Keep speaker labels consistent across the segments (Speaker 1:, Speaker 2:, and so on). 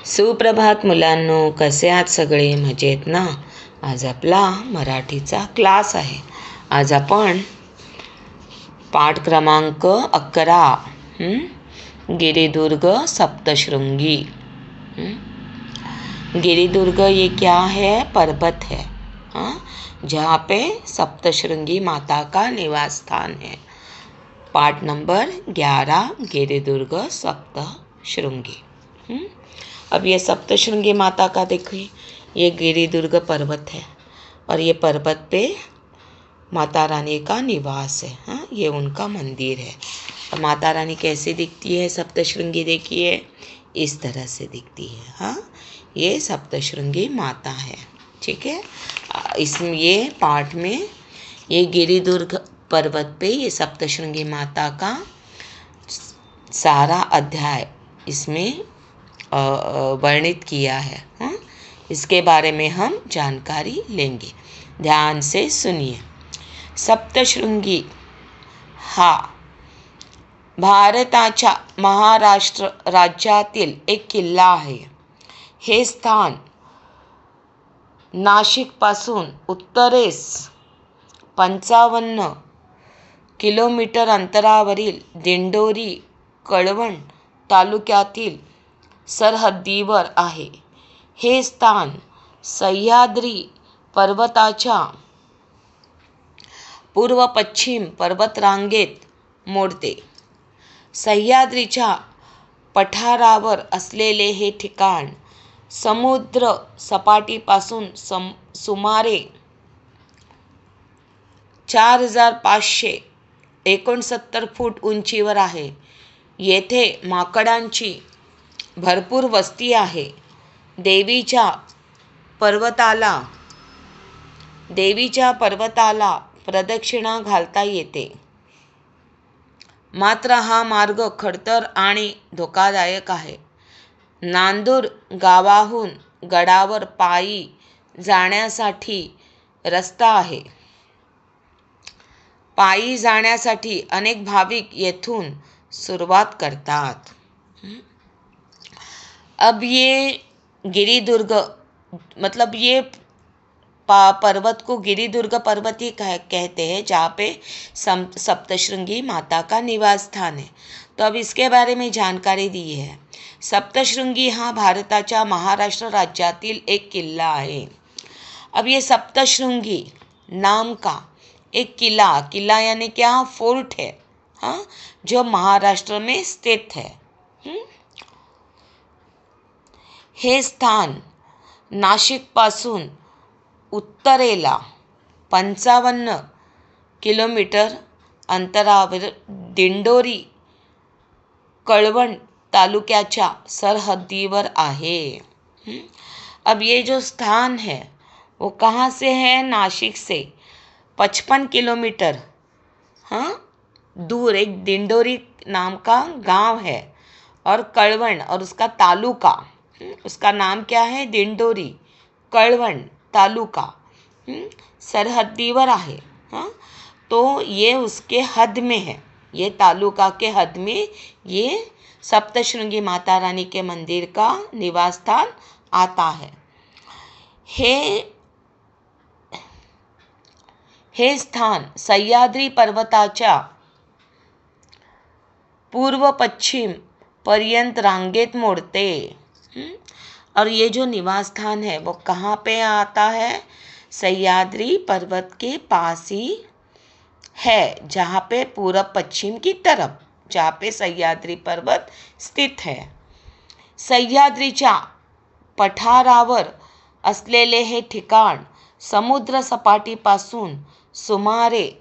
Speaker 1: सुप्रभात मुलांनो, कसे आहात सगळे? मजेत ना? आज आपला मराठीचा क्लास आहे. आज आपण पाठ क्रमांक 11 गिरिदुर्ग सप्तशृंगी. गिरिदुर्ग ये क्या है? पर्वत है, जहाँ पे सप्तशृंगी माता का निवास स्थान है. पाठ नंबर 11 गिरिदुर्ग सप्तशृंगी. अब ये सप्तशृंगी माता का देखिए, ये गिरिदुर्ग पर्वत है और ये पर्वत पे माता रानी का निवास है. ये उनका मंदिर है. और माता रानी कैसे दिखती है सप्तशृंगी? देखिए, इस तरह से दिखती है. ये सप्तशृंगी माता है. ठीक है. इसमें ये पाठ में ये गिरिदुर्ग पर्वत पे ये सप्तशृंगी माता का सारा अध्याय इसमें वर्णित किया है. इसके बारे में हम जानकारी लेंगे. ध्यान से सुनिए. सप्तशृंगी हा भारताच्या महाराष्ट्र राज्यातील एक किल्ला आहे. हे स्थान नाशिकपासून उत्तरेस 55 किलोमीटर अंतरावरील दिंडोरी कळवण तालुक्यातील सरहद्दीवर आहे. हे स्थान सह्याद्री पर्वताच्या पूर्व पश्चिम पर्वतरांगेत मोडते. सह्याद्रीच्या पठारावर असलेले हे ठिकाण समुद्र सपाटीपासून सुमारे 4569 फूट उंचीवर आहे. येथे माकडांची भरपूर वस्ती आहे. देवीच्या पर्वताला प्रदक्षिणा घालता येते. मात्र हा मार्ग खडतर आणि धोकादायक आहे. नांदूर गावाहून गडावर पायी जाण्यासाठी रस्ता आहे. पायी जाण्यासाठी अनेक भाविक येथून सुरुवात करतात. अब ये गिरिदुर्ग मतलब ये पर्वत को गिरिदुर्ग पर्वत ही कहते हैं, जहाँ पे सप्तशृंगी माता का निवास स्थान है. तो अब इसके बारे में जानकारी दी है. सप्तशृंगी हा भारताच्या महाराष्ट्र राज्यातील एक किल्ला आहे. अब ये सप्तशृंगी नाम का एक किला यानी क्या? फोर्ट है, जो महाराष्ट्र में स्थित है. हे स्थान नाशिकपासून उत्तरेला 55 किलोमीटर अंतरावर दिंडोरी कळवण तालुक्याच्या सरहद्दीवर आहे. अब ये जो स्थान है वो कहाँ से है? नासिक से 55 किलोमीटर दूर एक दिंडोरी नाम का गांव है और कळवण और उसका तालुका, उसका नाम क्या है? दिंडोरी कळवण तालुका सरहद्दीवर आहे. तो ये उसके हद में है. ये तालुका के हद में ये सप्तशृंगी माता रानी के मंदिर का निवास स्थान आता है. हे स्थान सह्याद्री पर्वताच्या पूर्व पश्चिम पर्यंत रांगेत मोड़ते. और ये जो निवास स्थान है वो कहाँ पे आता है? सह्याद्री पर्वत के पास ही है, जहाँ पे पूर्व पश्चिम की तरफ, जहाँ पे सह्याद्री पर्वत स्थित है. सह्याद्रीच्या पठारावर असलेले हे ठिकाण समुद्र सपाटीपासून सुमारे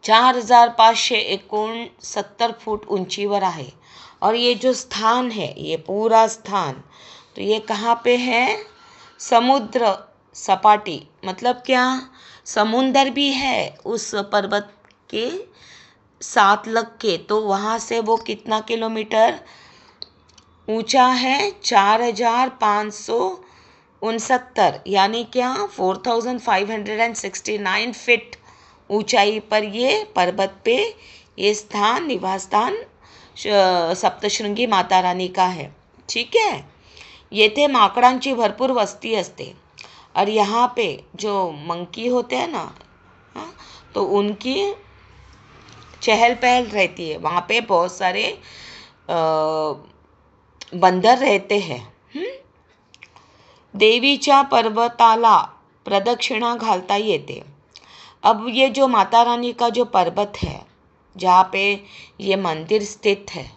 Speaker 1: 4569 फूट ऊंचीवर आहे. और ये जो स्थान है, ये पूरा स्थान, तो ये कहाँ पे है? समुद्र सपाटी मतलब क्या? समुंदर भी है उस पर्वत के साथ लग के. तो वहाँ से वो कितना किलोमीटर ऊंचा है? 4569 यानी क्या? 4569 फीट ऊंचाई पर ये पर्वत पे ये स्थान निवास स्थान सप्तशृंगी माता रानी का है. ठीक है. येथे माकडांची भरपूर वस्ती असते और यहाँ पे जो मंकी होते हैं ना, हाँ, तो उनकी चहल पहल रहती है. वहाँ पे बहुत सारे बंदर रहते हैं. देवीच्या पर्वताला प्रदक्षिणा घालता येते. अब ये जो माता रानी का जो पर्वत है जहाँ पे ये मंदिर स्थित है,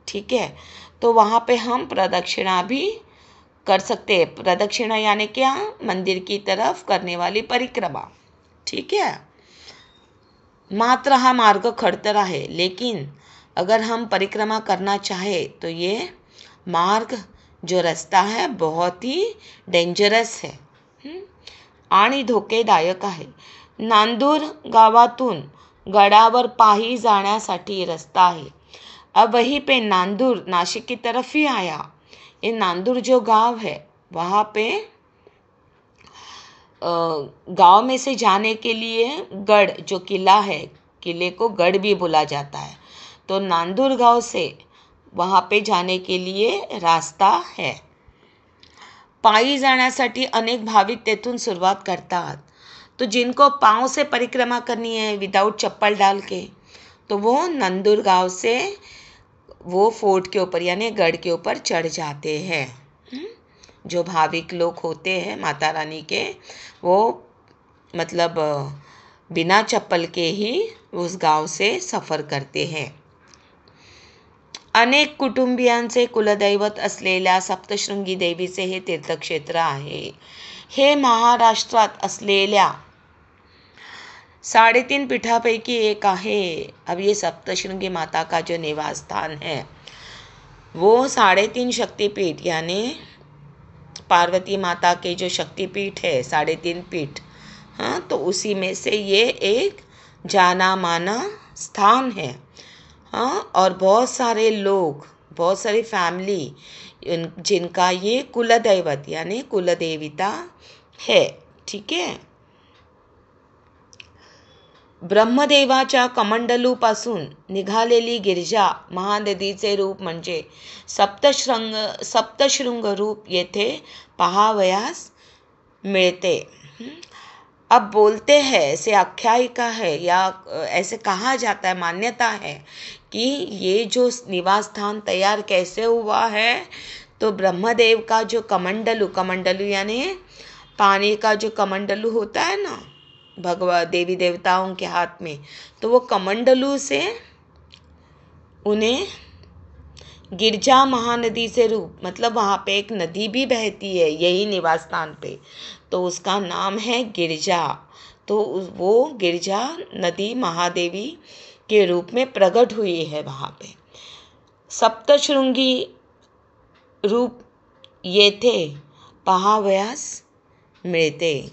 Speaker 1: ठीक है, तो वहाँ पे हम प्रदक्षिणा भी कर सकते हैं. प्रदक्षिणा यानी क्या? मंदिर की तरफ करने वाली परिक्रमा. ठीक है. मात्र हा मार्ग खडतर आहे, लेकिन अगर हम परिक्रमा करना चाहे तो ये मार्ग जो रास्ता है बहुत ही डेंजरस है आणि धोकेदायक आहे. नांदूर गावातून गडावर पायी जाण्यासाठी रास्ता आहे. अब वहीं पे नांदूर नासिक की तरफ ही आया. ये नांदूर जो गांव है वहाँ पे गांव में से जाने के लिए गढ़ जो किला है, किले को गढ़ भी बोला जाता है. तो नांदूर गांव से वहाँ पे जाने के लिए रास्ता है. पायी जाण्यासाठी अनेक भाविक तेथून सुरुवात करतात. तो जिनको पाँव से परिक्रमा करनी है विदाउट चप्पल डाल के, तो वो नंदूर गांव से वो फोर्ट के ऊपर यानी गढ़ के ऊपर चढ़ जाते हैं. जो भाविक लोग होते हैं माता रानी के, वो मतलब बिना चप्पल के ही उस गांव से सफ़र करते हैं. अनेक कुटुंबियांचे कुलदैवत असलेल्या सप्तशृंगी देवीचे हे तीर्थक्षेत्र आहे. हे महाराष्ट्रात असलेल्या 3.5 पीठापैकी एक आहे. अब ये सप्तशृंगी माता का जो निवास स्थान है वो 3.5 शक्तिपीठ यानी पार्वती माता के जो शक्तिपीठ है 3.5 पीठ, हाँ, तो उसी में से ये एक जाना माना स्थान है. हाँ, और बहुत सारे लोग, बहुत सारी फैमिली जिनका ये कुलदैवत यानी कुलदेवता है. ठीक है. ब्रह्मदेवाच्या कमंडलूपासून निघालेली गिरिजा महानदीचे रूप म्हणजे सप्तशृंग रूप येथे पाहावयास मिळते. अब बोलते हैं, ऐसे आख्यायिका है या ऐसे कहा जाता है, मान्यता है कि ये जो निवास स्थान तैयार कैसे हुआ है, तो ब्रह्मदेव का जो कमंडलू यानी पानी का जो कमंडलू होता है ना देवी देवताओं के हाथ में, तो वो कमंडलू से उन्हें गिरजा महानदी से रूप, मतलब वहाँ पे एक नदी भी बहती है यही निवास स्थान पे, तो उसका नाम है गिरजा. तो वो गिरजा नदी महादेवी के रूप में प्रकट हुई है वहाँ पे. सप्तशृंगी रूप येथे पाहावयास मिळते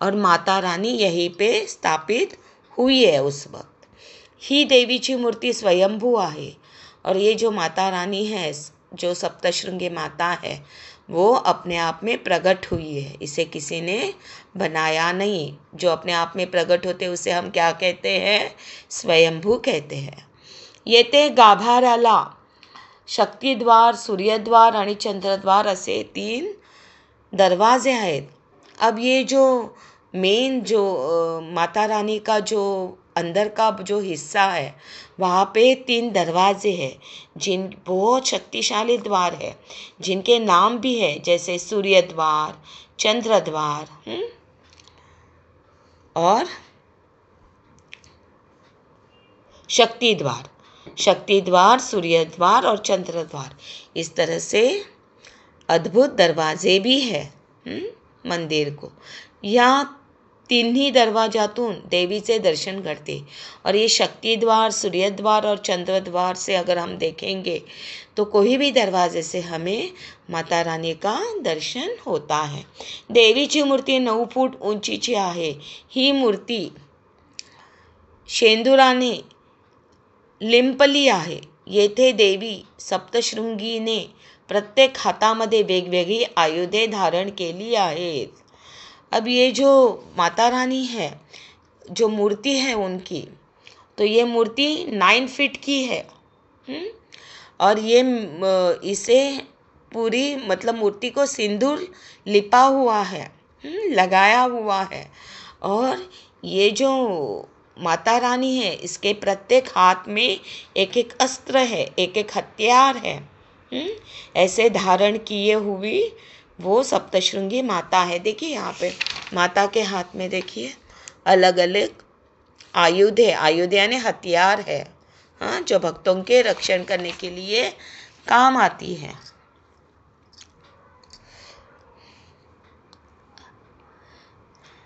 Speaker 1: और माता रानी यहीं पे स्थापित हुई है उस वक्त. ही देवीची मूर्ति स्वयंभू आहे और ये जो माता रानी है, जो सप्तशृंगी माता है, वो अपने आप में प्रकट हुई है. इसे किसी ने बनाया नहीं. जो अपने आप में प्रकट होते उसे हम क्या कहते हैं? स्वयंभू कहते हैं. येथे गाभाऱ्याला शक्तिद्वार, सूर्यद्वार आणि चंद्रद्वार असे 3 दरवाजे आहेत. अब ये जो मेन जो माता रानी का जो अंदर का जो हिस्सा है वहाँ पे 3 दरवाजे हैं जिन बहुत शक्तिशाली द्वार है, जिनके नाम भी है जैसे सूर्य द्वार, चंद्र द्वार और शक्ति द्वार, सूर्य द्वार और चंद्र द्वार. इस तरह से अद्भुत दरवाजे भी है मंदिर को. या 3 दरवाजातून देवीचे दर्शन करते. और ये शक्ति द्वार, सूर्य द्वार और चंद्र द्वार से अगर हम देखेंगे तो कोई भी दरवाजे से हमें माता रानी का दर्शन होता है. देवीची मूर्ती 9 फूट उंचीची आहे. ही मूर्ती शेंदुराने लिंपली आहे. येथे देवी सप्तशृंगीने प्रत्येक हातामध्ये वेगवेगळी आयुधे धारण केली आहेत. अब ये जो माता रानी है, जो मूर्ति है उनकी, तो ये मूर्ति 9 फीट की है. और ये इसे पूरी मतलब मूर्ति को सिंदूर लिपा हुआ है, लगाया हुआ है। और ये जो माता रानी है, इसके प्रत्येक हाथ में एक एक अस्त्र है, एक एक हथियार है। ऐसे धारण किए हुई वो सप्तशृंगी माता है। देखिए यहाँ पे माता के हाथ में देखिए अलग अलग आयुध है, आयुध यानी हथियार है, हाँ, जो भक्तों के रक्षण करने के लिए काम आती है।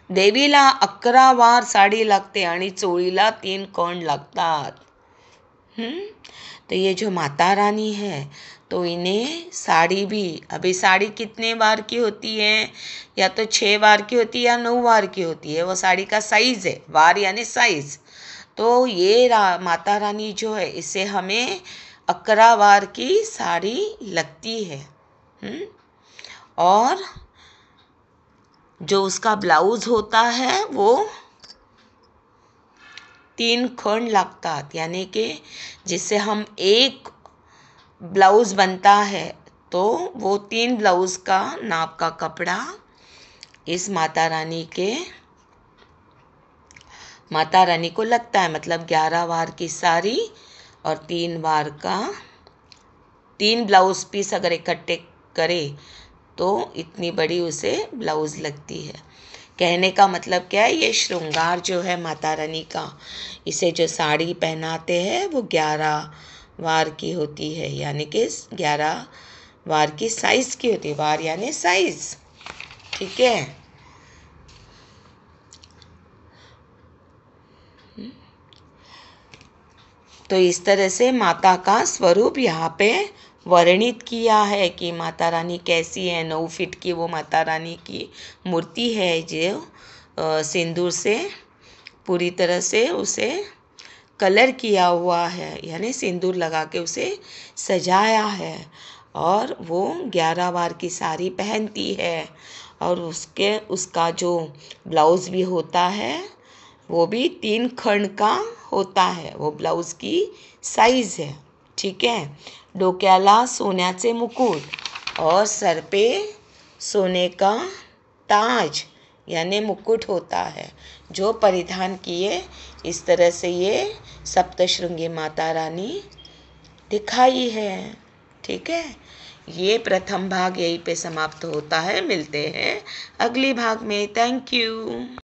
Speaker 1: देवीला 11 वार साडी लागते आणि चोळीला 3 कण लागतात। तो ये जो माता रानी है, तो इन्हें साड़ी भी, अभी साड़ी कितने वार की होती है, या तो 6 वार की होती है या 9 वार की होती है, वो साड़ी का साइज है, वार यानी साइज। तो ये माता रानी जो है, इसे हमें 11 वार की साड़ी लगती है। और जो उसका ब्लाउज होता है वो 3 खंड लागतात, यानी कि जिससे हम एक ब्लाउज बनता है, तो वो 3 ब्लाउज का नाप का कपड़ा इस माता रानी को लगता है। मतलब 11 वार की साड़ी और 3 वार का 3 ब्लाउज पीस अगर इकट्ठे करे तो इतनी बड़ी उसे ब्लाउज लगती है। कहने का मतलब क्या है, ये श्रृंगार जो है माता रानी का, इसे जो साड़ी पहनाते हैं वो 11 वार की होती है, यानी कि 11 वार की साइज की होती है। वार यानी साइज, ठीक है। तो इस तरह से माता का स्वरूप यहाँ पे वर्णित किया है कि माता रानी कैसी है। 9 फीट की वो माता रानी की मूर्ति है, जो सिंदूर से पूरी तरह से उसे कलर किया हुआ है, यानी सिंदूर लगा के उसे सजाया है। और वो 11 वार की साड़ी पहनती है, और उसका जो ब्लाउज भी होता है वो भी 3 खंड का होता है, वो ब्लाउज की साइज है, ठीक है। डोक्याला सोन्याचे मुकुट और सर पे सोने का ताज यानी मुकुट होता है, जो परिधान किए। इस तरह से ये सप्तशृंगी माता रानी दिखाई है, ठीक है। ये प्रथम भाग यहीं पे समाप्त होता है। मिलते हैं अगले भाग में। Thank you.